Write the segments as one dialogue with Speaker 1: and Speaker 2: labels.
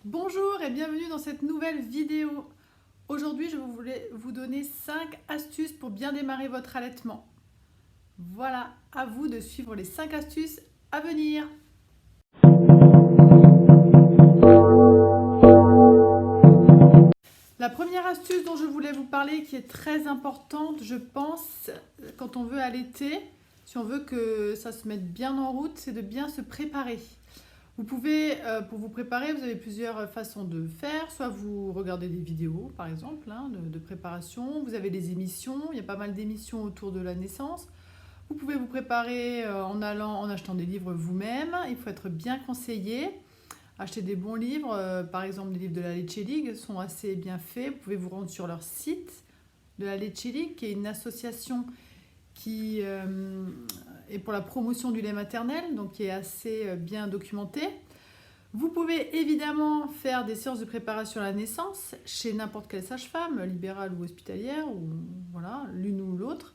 Speaker 1: Bonjour et bienvenue dans cette nouvelle vidéo. Aujourd'hui, je voulais vous donner 5 astuces pour bien démarrer votre allaitement. Voilà, à vous de suivre les 5 astuces à venir. La première astuce dont je voulais vous parler, qui est très importante, je pense, quand on veut allaiter, si on veut que ça se mette bien en route, c'est de bien se préparer. Vous pouvez, pour vous préparer, vous avez plusieurs façons de faire. Soit vous regardez des vidéos, par exemple, de préparation. Vous avez des émissions, il y a pas mal d'émissions autour de la naissance. Vous pouvez vous préparer en achetant des livres vous-même. Il faut être bien conseillé. Acheter des bons livres, par exemple des livres de la Leche League, sont assez bien faits. Vous pouvez vous rendre sur leur site de la Leche League, qui est une association qui est pour la promotion du lait maternel, donc qui est assez bien documentée. Vous pouvez évidemment faire des séances de préparation à la naissance chez n'importe quelle sage-femme, libérale ou hospitalière, ou voilà, l'une ou l'autre.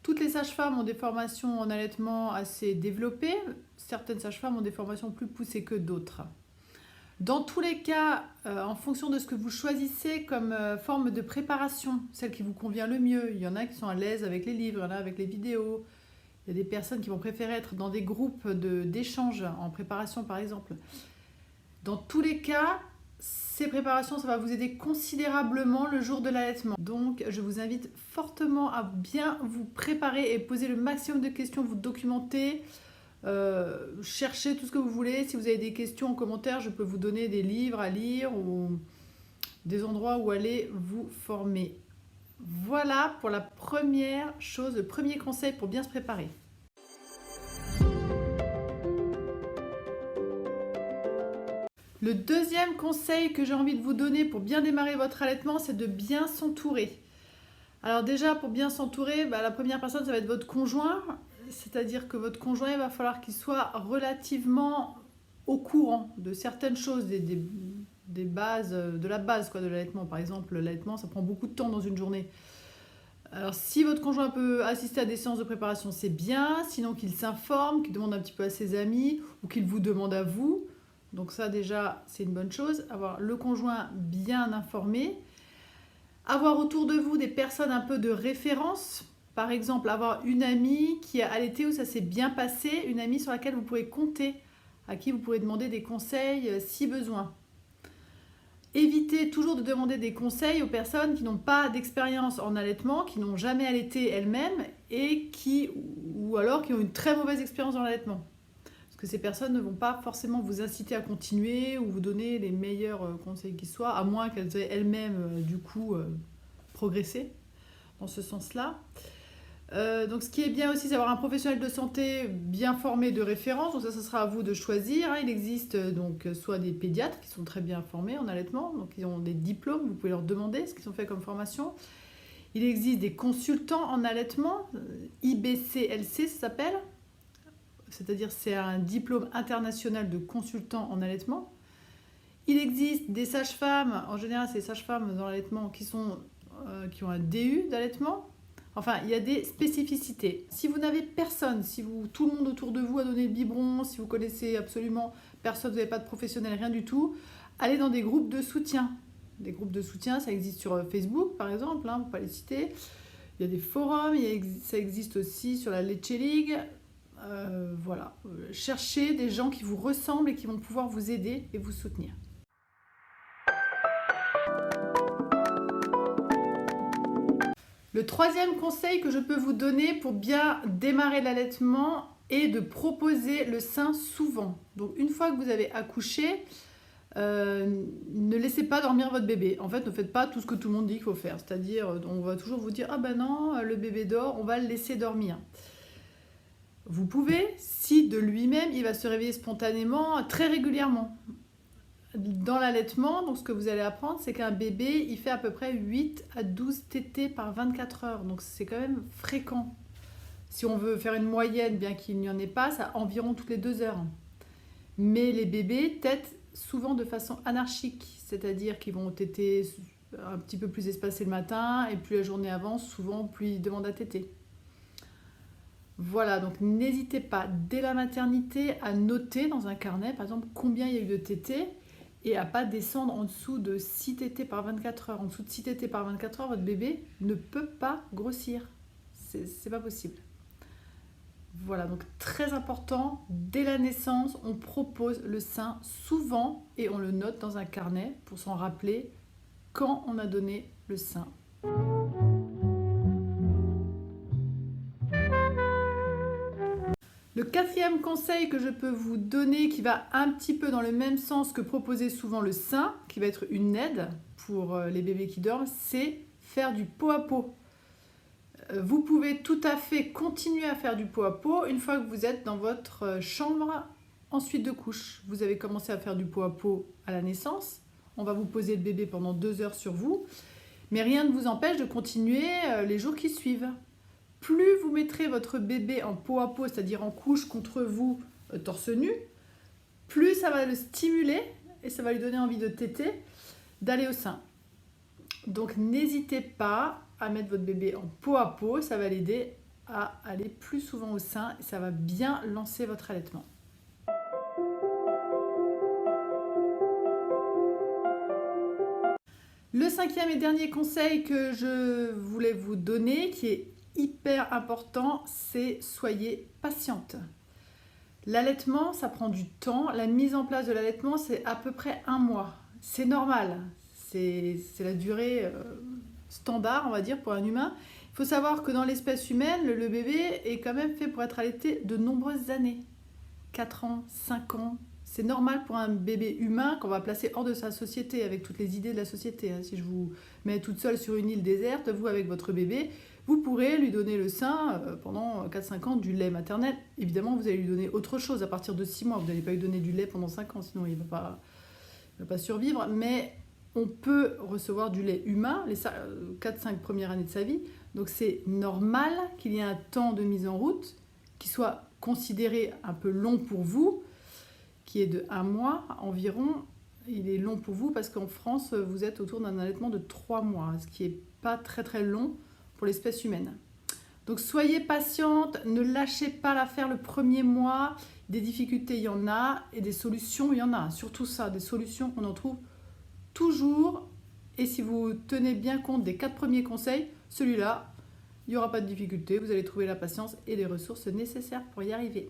Speaker 1: Toutes les sages-femmes ont des formations en allaitement assez développées. Certaines sages-femmes ont des formations plus poussées que d'autres. Dans tous les cas, en fonction de ce que vous choisissez comme forme de préparation, celle qui vous convient le mieux, il y en a qui sont à l'aise avec les livres, il y en a avec les vidéos. Il y a des personnes qui vont préférer être dans des groupes d'échange en préparation, par exemple. Dans tous les cas, ces préparations, ça va vous aider considérablement le jour de l'allaitement. Donc, je vous invite fortement à bien vous préparer et poser le maximum de questions, vous documenter, cherchez tout ce que vous voulez. Si vous avez des questions en commentaire, je peux vous donner des livres à lire ou des endroits où aller vous former. Voilà pour la première chose, le premier conseil pour bien se préparer. Le deuxième conseil que j'ai envie de vous donner pour bien démarrer votre allaitement, c'est de bien s'entourer. Alors déjà, pour bien s'entourer, la première personne, ça va être votre conjoint. C'est-à-dire que votre conjoint, il va falloir qu'il soit relativement au courant de certaines choses, des bases, de la base de l'allaitement. Par exemple, l'allaitement, ça prend beaucoup de temps dans une journée. Alors si votre conjoint peut assister à des séances de préparation, c'est bien. Sinon, qu'il s'informe, qu'il demande un petit peu à ses amis ou qu'il vous demande à vous. Donc ça déjà, c'est une bonne chose. Avoir le conjoint bien informé. Avoir autour de vous des personnes un peu de référence. Par exemple, avoir une amie qui a allaité où ça s'est bien passé. Une amie sur laquelle vous pouvez compter, à qui vous pourrez demander des conseils si besoin. Évitez toujours de demander des conseils aux personnes qui n'ont pas d'expérience en allaitement, qui n'ont jamais allaité elles-mêmes et ou alors qui ont une très mauvaise expérience dans l'allaitement. Parce que ces personnes ne vont pas forcément vous inciter à continuer ou vous donner les meilleurs conseils qui soient, à moins qu'elles aient elles-mêmes progressé dans ce sens-là. Donc ce qui est bien aussi, c'est d'avoir un professionnel de santé bien formé de référence. Donc ça sera à vous de choisir. Il existe donc soit des pédiatres qui sont très bien formés en allaitement, donc ils ont des diplômes, vous pouvez leur demander ce qu'ils ont fait comme formation. Il existe des consultants en allaitement, IBCLC ça s'appelle, c'est-à-dire c'est un diplôme international de consultant en allaitement. Il existe des sages-femmes, en général c'est les sages-femmes dans l'allaitement qui ont un DU d'allaitement. Enfin, il y a des spécificités. Si vous n'avez personne, si tout le monde autour de vous a donné le biberon, si vous connaissez absolument personne, vous n'avez pas de professionnel, rien du tout, allez dans des groupes de soutien. Des groupes de soutien, ça existe sur Facebook par exemple, pour ne pas les citer. Il y a des forums, ça existe aussi sur la Leche League. Voilà. Cherchez des gens qui vous ressemblent et qui vont pouvoir vous aider et vous soutenir. Le troisième conseil que je peux vous donner pour bien démarrer l'allaitement est de proposer le sein souvent. Donc une fois que vous avez accouché, ne laissez pas dormir votre bébé. En fait, ne faites pas tout ce que tout le monde dit qu'il faut faire. C'est-à-dire, on va toujours vous dire « Ah ben non, le bébé dort, on va le laisser dormir ». Vous pouvez, si de lui-même, il va se réveiller spontanément très régulièrement. Dans l'allaitement, donc ce que vous allez apprendre, c'est qu'un bébé, il fait à peu près 8 à 12 tétés par 24 heures. Donc c'est quand même fréquent. Si on veut faire une moyenne, bien qu'il n'y en ait pas, ça environ toutes les 2 heures. Mais les bébés tètent souvent de façon anarchique, c'est-à-dire qu'ils vont téter un petit peu plus espacé le matin, et plus la journée avance, souvent plus ils demandent à téter. Voilà, donc n'hésitez pas dès la maternité à noter dans un carnet, par exemple, combien il y a eu de tétés. et à pas descendre en dessous de 6 tétés par 24 heures. En dessous de 6 tétés par 24 heures, votre bébé ne peut pas grossir. C'est pas possible. Voilà, donc très important, dès la naissance, on propose le sein souvent et on le note dans un carnet pour s'en rappeler quand on a donné le sein. Le quatrième conseil que je peux vous donner, qui va un petit peu dans le même sens que proposer souvent le sein, qui va être une aide pour les bébés qui dorment, c'est faire du pot à pot. Vous pouvez tout à fait continuer à faire du pot à pot une fois que vous êtes dans votre chambre en suite de couche. Vous avez commencé à faire du pot à pot à la naissance. On va vous poser le bébé pendant 2 heures sur vous, mais rien ne vous empêche de continuer les jours qui suivent. Plus vous mettrez votre bébé en pot à pot, c'est-à-dire en couche contre vous, torse nu, plus ça va le stimuler et ça va lui donner envie de téter, d'aller au sein. Donc n'hésitez pas à mettre votre bébé en pot à pot, ça va l'aider à aller plus souvent au sein et ça va bien lancer votre allaitement. Le cinquième et dernier conseil que je voulais vous donner, qui est hyper important, c'est soyez patiente. L'allaitement, ça prend du temps. La mise en place de l'allaitement, c'est à peu près 1 mois. C'est normal. C'est la durée standard, on va dire, pour un humain. Il faut savoir que dans l'espèce humaine, le bébé est quand même fait pour être allaité de nombreuses années. 4 ans, 5 ans. C'est normal pour un bébé humain qu'on va placer hors de sa société, avec toutes les idées de la société. Si je vous mets toute seule sur une île déserte, vous avec votre bébé, vous pourrez lui donner le sein pendant 4-5 ans, du lait maternel. Évidemment, vous allez lui donner autre chose à partir de 6 mois. Vous n'allez pas lui donner du lait pendant 5 ans, sinon il ne va pas survivre. Mais on peut recevoir du lait humain les 4-5 premières années de sa vie. Donc c'est normal qu'il y ait un temps de mise en route qui soit considéré un peu long pour vous, qui est de 1 mois environ. Il est long pour vous parce qu'en France, vous êtes autour d'un allaitement de 3 mois, ce qui n'est pas très très long pour l'espèce humaine. Donc soyez patiente, ne lâchez pas l'affaire le premier mois. Des difficultés, il y en a, et des solutions, il y en a. Surtout ça, des solutions, on en trouve toujours. Et si vous tenez bien compte des 4 premiers conseils, celui-là, il n'y aura pas de difficulté. Vous allez trouver la patience et les ressources nécessaires pour y arriver.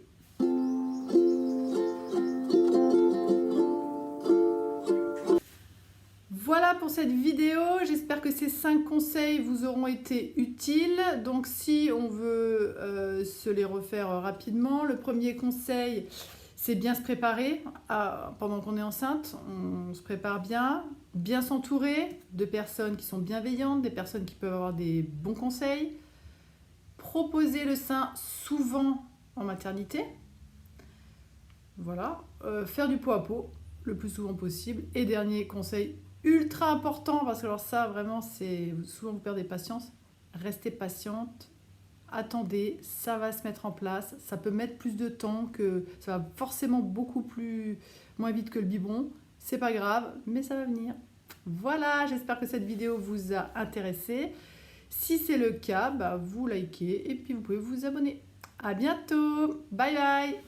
Speaker 1: Voilà pour cette vidéo, j'espère que ces 5 conseils vous auront été utiles. Donc si on veut se les refaire rapidement, le premier conseil, c'est bien se préparer pendant qu'on est enceinte. On se prépare bien s'entourer de personnes qui sont bienveillantes, des personnes qui peuvent avoir des bons conseils. Proposer le sein souvent en maternité. Voilà, faire du pot à pot le plus souvent possible. Et dernier conseil, ultra important, parce que alors ça vraiment c'est souvent vous perdez patience, restez patiente, attendez, ça va se mettre en place, ça peut mettre plus de temps, que ça va forcément moins vite que le biberon, c'est pas grave, mais ça va venir. Voilà, j'espère que cette vidéo vous a intéressé. Si c'est le cas, vous likez et puis vous pouvez vous abonner. À bientôt, bye bye.